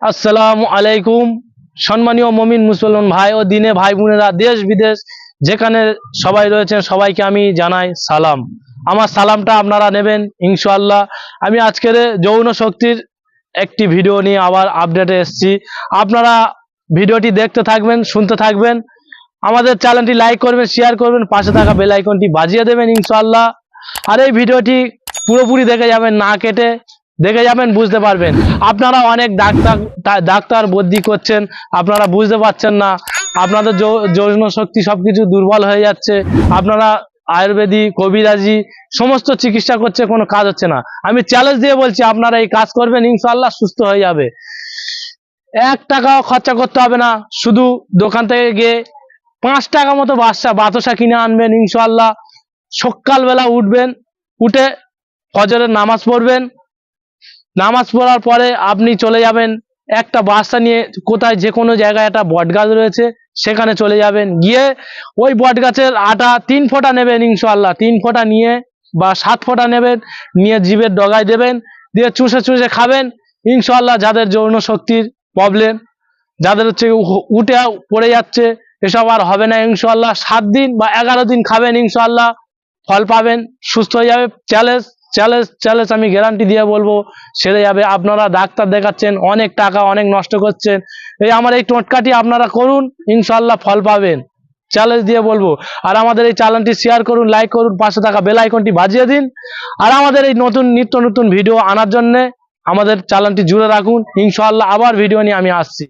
আসসালামু আলাইকুম। সম্মানীয় মুমিন মুসলমান ভাই ও দিনে ভাই বোনেরা, দেশ বিদেশ যেখানে সবাই রয়েছেন সবাইকে আমি জানাই সালাম। আমার সালামটা আপনারা নেবেন ইনশাআল্লাহ। আমি আজকের যৌন শক্তির একটি ভিডিও নিয়ে আবার আপডেটে এসেছি। আপনারা ভিডিওটি দেখতে থাকবেন, শুনতে থাকবেন। আমাদের চ্যানেলটি লাইক করবেন, শেয়ার করবেন, পাশে থাকা বেল আইকনটি বাজিয়ে দেবেন ইনশাআল্লাহ। আর এই ভিডিওটি পুরোপুরি দেখে যাবেন, না কেটে দেখে যাবেন, বুঝতে পারবেন। আপনারা অনেক ডাক্তার বুদ্ধি করছেন, আপনারা বুঝতে পারছেন না। আপনাদের যৌন শক্তি সবকিছু দুর্বল হয়ে যাচ্ছে। আপনারা আয়ুর্বেদিক, কবিরাজি সমস্ত চিকিৎসা করছে, কোনো কাজ হচ্ছে না। আমি চ্যালেঞ্জ দিয়ে বলছি, আপনারা এই কাজ করবেন ইনশাআল্লাহ, সুস্থ হয়ে যাবে। 1 টাকাও খরচা করতে হবে না। শুধু দোকান থেকে গিয়ে 5 টাকা মতো বাতাসা কিনে আনবেন ইনশাআল্লাহ। সকালবেলা উঠবেন, উঠে ফজরের নামাজ পড়বেন। নামাজ পড়ার পরে আপনি চলে যাবেন একটা বাসা নিয়ে, কোথায় যে কোনো জায়গায় একটা বট গাছ রয়েছে সেখানে চলে যাবেন। গিয়ে ওই বট গাছের আটা 3 ফোঁটা নেবেন ইনশাআল্লাহ। 3 ফোঁটা নিয়ে বা 7 ফোঁটা নেবেন, নিয়ে জিভের ডগায় দেবেন, দিয়ে চুষে চুষে খাবেন ইনশাআল্লাহ। যাদের যৌন শক্তির প্রবলেম, যাদের হচ্ছে উঠে পড়ে যাচ্ছে, এসব আর হবে না ইনশাআল্লাহ। 7 দিন বা 11 দিন খাবেন ইনশাআল্লাহ, ফল পাবেন, সুস্থ হয়ে যাবে। চ্যালেঞ্জ চ্যালেঞ্জ চ্যালেঞ্জ আমি গ্যারান্টি দিয়ে বলবো, সেরে যাবে। আপনারা ডাক্তার দেখাচ্ছেন, অনেক টাকা অনেক নষ্ট করছেন, এই আমার এই টোটকাটি আপনারা করুন ইনশাআল্লাহ, ফল পাবেন, চ্যালেঞ্জ দিয়ে বলবো। আর আমাদের এই চ্যানেলটি শেয়ার করুন, লাইক করুন, পাশে থাকা বেল আইকনটি বাজিয়ে দিন। আর আমাদের এই নিত্য নতুন ভিডিও আনার জন্য আমাদের চ্যানেলটি জুড়ে রাখুন ইনশাআল্লাহ। আবার ভিডিও নিয়ে আমি আসছি।